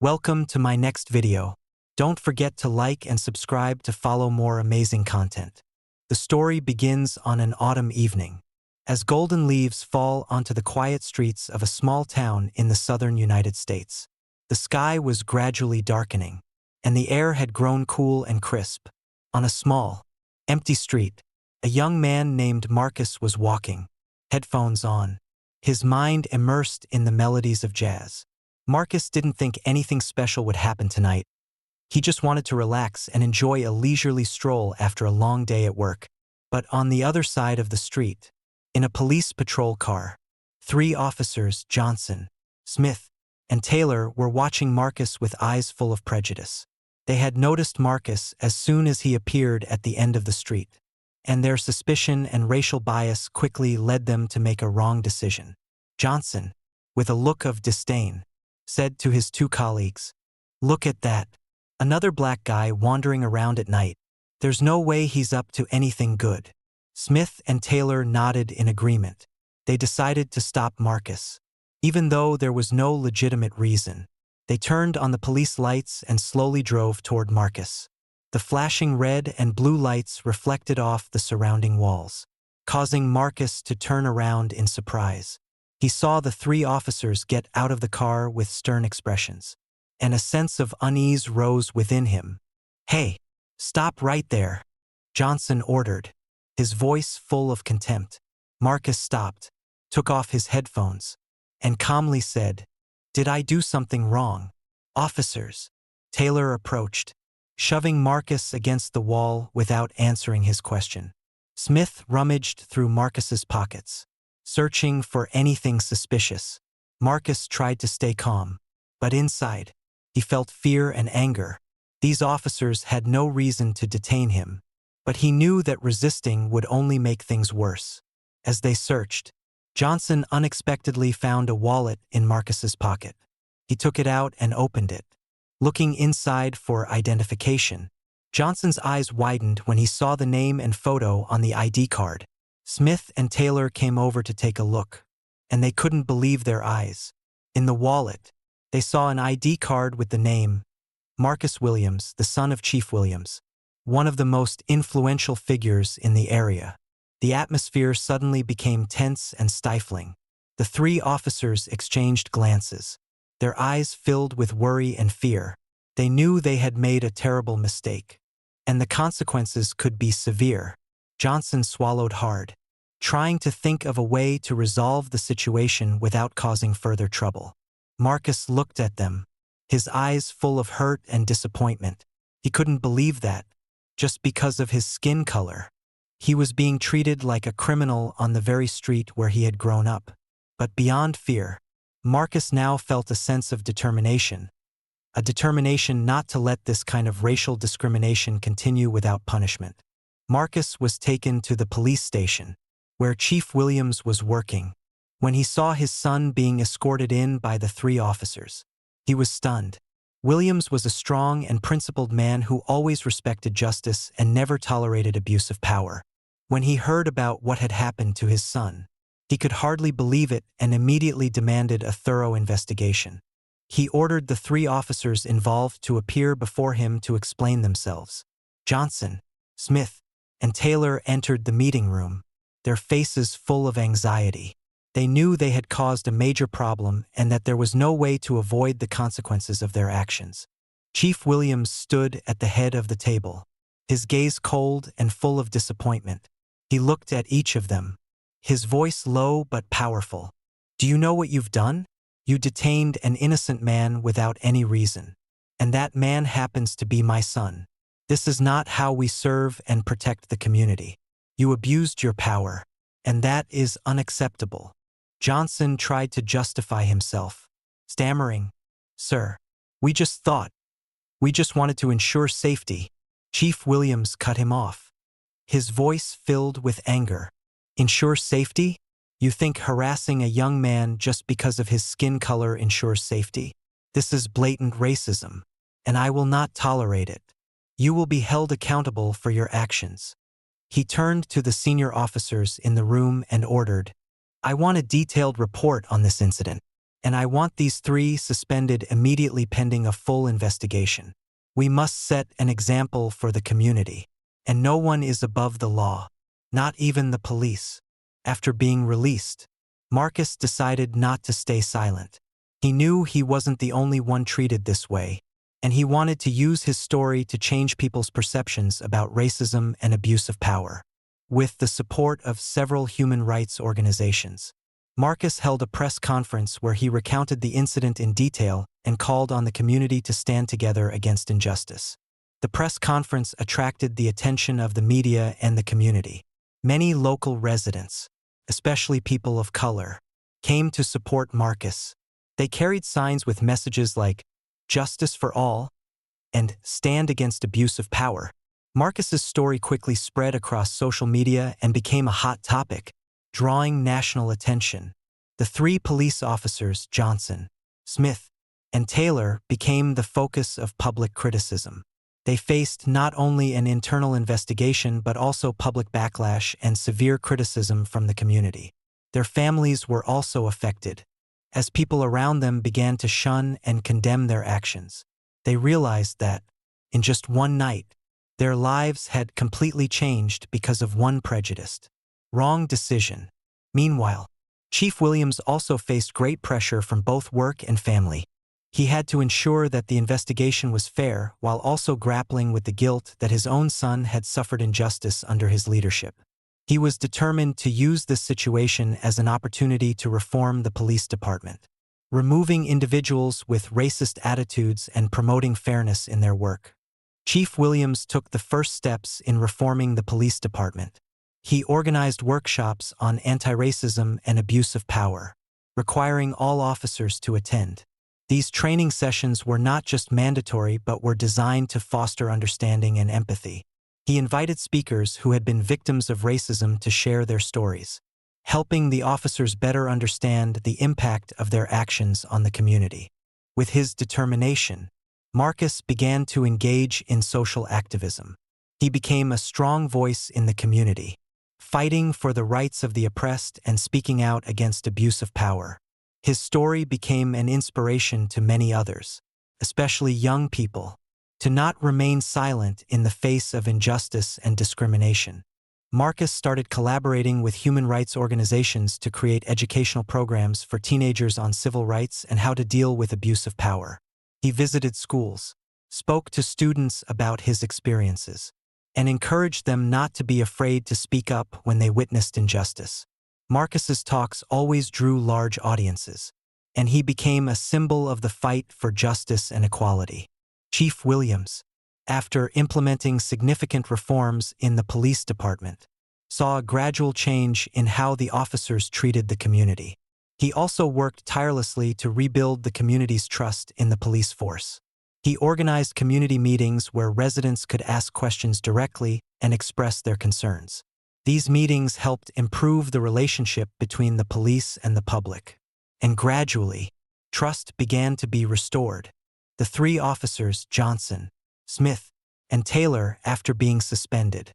Welcome to my next video. Don't forget to like and subscribe to follow more amazing content. The story begins on an autumn evening, as golden leaves fall onto the quiet streets of a small town in the southern United States. The sky was gradually darkening, and the air had grown cool and crisp. On a small, empty street, a young man named Marcus was walking, headphones on, his mind immersed in the melodies of jazz. Marcus didn't think anything special would happen tonight. He just wanted to relax and enjoy a leisurely stroll after a long day at work. But on the other side of the street, in a police patrol car, 3 officers, Johnson, Smith, and Taylor, were watching Marcus with eyes full of prejudice. They had noticed Marcus as soon as he appeared at the end of the street, and their suspicion and racial bias quickly led them to make a wrong decision. Johnson, with a look of disdain, said to his 2 colleagues, "Look at that. Another black guy wandering around at night. There's no way he's up to anything good." Smith and Taylor nodded in agreement. They decided to stop Marcus, even though there was no legitimate reason. They turned on the police lights and slowly drove toward Marcus. The flashing red and blue lights reflected off the surrounding walls, causing Marcus to turn around in surprise. He saw the 3 officers get out of the car with stern expressions, and a sense of unease rose within him. "Hey, stop right there," Johnson ordered, his voice full of contempt. Marcus stopped, took off his headphones, and calmly said, "Did I do something wrong?" "Officers," Taylor approached, shoving Marcus against the wall without answering his question. Smith rummaged through Marcus's pockets, searching for anything suspicious. Marcus tried to stay calm, but inside, he felt fear and anger. These officers had no reason to detain him, but he knew that resisting would only make things worse. As they searched, Johnson unexpectedly found a wallet in Marcus's pocket. He took it out and opened it. Looking inside for identification, Johnson's eyes widened when he saw the name and photo on the ID card. Smith and Taylor came over to take a look, and they couldn't believe their eyes. In the wallet, they saw an ID card with the name Marcus Williams, the son of Chief Williams, one of the most influential figures in the area. The atmosphere suddenly became tense and stifling. The 3 officers exchanged glances, their eyes filled with worry and fear. They knew they had made a terrible mistake, and the consequences could be severe. Johnson swallowed hard, trying to think of a way to resolve the situation without causing further trouble. Marcus looked at them, his eyes full of hurt and disappointment. He couldn't believe that, just because of his skin color, he was being treated like a criminal on the very street where he had grown up. But beyond fear, Marcus now felt a sense of determination, a determination not to let this kind of racial discrimination continue without punishment. Marcus was taken to the police station, where Chief Williams was working. When he saw his son being escorted in by the 3 officers, he was stunned. Williams was a strong and principled man who always respected justice and never tolerated abuse of power. When he heard about what had happened to his son, he could hardly believe it and immediately demanded a thorough investigation. He ordered the 3 officers involved to appear before him to explain themselves. Johnson, Smith, and Taylor entered the meeting room, their faces full of anxiety. They knew they had caused a major problem and that there was no way to avoid the consequences of their actions. Chief Williams stood at the head of the table, his gaze cold and full of disappointment. He looked at each of them, his voice low but powerful. "Do you know what you've done? You detained an innocent man without any reason. And that man happens to be my son. This is not how we serve and protect the community. You abused your power, and that is unacceptable." Johnson tried to justify himself, stammering, "Sir, we just wanted to ensure safety." Chief Williams cut him off, his voice filled with anger. "Ensure safety? You think harassing a young man just because of his skin color ensures safety? This is blatant racism, and I will not tolerate it. You will be held accountable for your actions." He turned to the senior officers in the room and ordered, "I want a detailed report on this incident." and I want these three suspended immediately pending a full investigation. We must set an example for the community, and no one is above the law, not even the police. After being released, Marcus decided not to stay silent. He knew he wasn't the only one treated this way, and he wanted to use his story to change people's perceptions about racism and abuse of power. With the support of several human rights organizations, Marcus held a press conference where he recounted the incident in detail and called on the community to stand together against injustice. The press conference attracted the attention of the media and the community. Many local residents, especially people of color, came to support Marcus. They carried signs with messages like, "Justice for all," and "Stand against abuse of power." Marcus's story quickly spread across social media and became a hot topic, drawing national attention. The three police officers, Johnson, Smith, and Taylor, became the focus of public criticism. They faced not only an internal investigation but also public backlash and severe criticism from the community. Their families were also affected, as people around them began to shun and condemn their actions. They realized that, in just one night, their lives had completely changed because of one prejudiced, wrong decision. Meanwhile, Chief Williams also faced great pressure from both work and family. He had to ensure that the investigation was fair while also grappling with the guilt that his own son had suffered injustice under his leadership. He was determined to use this situation as an opportunity to reform the police department, removing individuals with racist attitudes and promoting fairness in their work. Chief Williams took the first steps in reforming the police department. He organized workshops on anti-racism and abuse of power, requiring all officers to attend. These training sessions were not just mandatory but were designed to foster understanding and empathy. He invited speakers who had been victims of racism to share their stories, helping the officers better understand the impact of their actions on the community. With his determination, Marcus began to engage in social activism. He became a strong voice in the community, fighting for the rights of the oppressed and speaking out against abuse of power. His story became an inspiration to many others, especially young people, to not remain silent in the face of injustice and discrimination. Marcus started collaborating with human rights organizations to create educational programs for teenagers on civil rights and how to deal with abuse of power. He visited schools, spoke to students about his experiences, and encouraged them not to be afraid to speak up when they witnessed injustice. Marcus's talks always drew large audiences, and he became a symbol of the fight for justice and equality. Chief Williams, after implementing significant reforms in the police department, saw a gradual change in how the officers treated the community. He also worked tirelessly to rebuild the community's trust in the police force. He organized community meetings where residents could ask questions directly and express their concerns. These meetings helped improve the relationship between the police and the public, and gradually, trust began to be restored. The three officers, Johnson, Smith, and Taylor, after being suspended,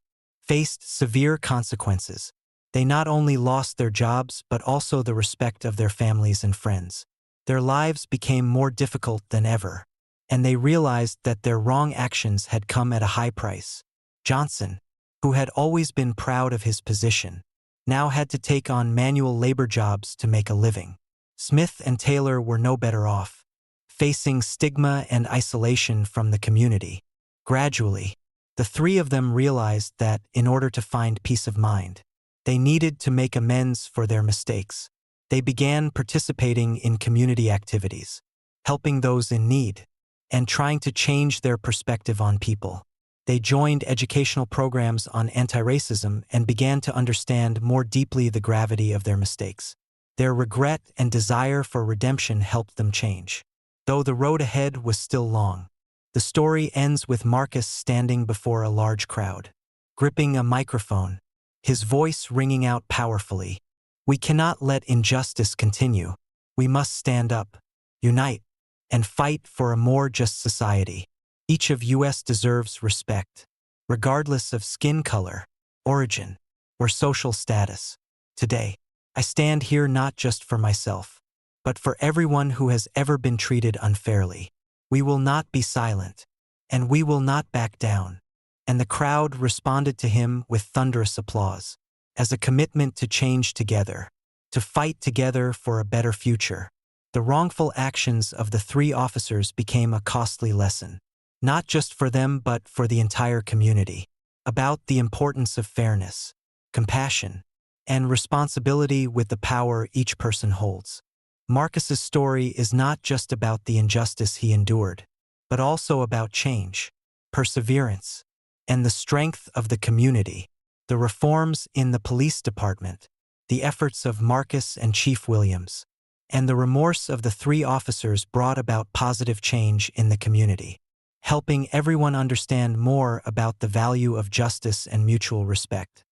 faced severe consequences. They not only lost their jobs but also the respect of their families and friends. Their lives became more difficult than ever, and they realized that their wrong actions had come at a high price. Johnson, who had always been proud of his position, now had to take on manual labor jobs to make a living. Smith and Taylor were no better off, facing stigma and isolation from the community. Gradually, the three of them realized that, in order to find peace of mind, they needed to make amends for their mistakes. They began participating in community activities, helping those in need, and trying to change their perspective on people. They joined educational programs on anti-racism and began to understand more deeply the gravity of their mistakes. Their regret and desire for redemption helped them change. Though the road ahead was still long, the story ends with Marcus standing before a large crowd, gripping a microphone, his voice ringing out powerfully. "We cannot let injustice continue. We must stand up, unite, and fight for a more just society. Each of us deserves respect, regardless of skin color, origin, or social status. Today, I stand here not just for myself, but for everyone who has ever been treated unfairly. We will not be silent, and we will not back down. And the crowd responded to him with thunderous applause, as a commitment to change together, to fight together for a better future. The wrongful actions of the three officers became a costly lesson, not just for them but for the entire community, about the importance of fairness, compassion, and responsibility with the power each person holds. Marcus's story is not just about the injustice he endured, but also about change, perseverance, and the strength of the community. The reforms in the police department, the efforts of Marcus and Chief Williams, and the remorse of the three officers brought about positive change in the community, helping everyone understand more about the value of justice and mutual respect.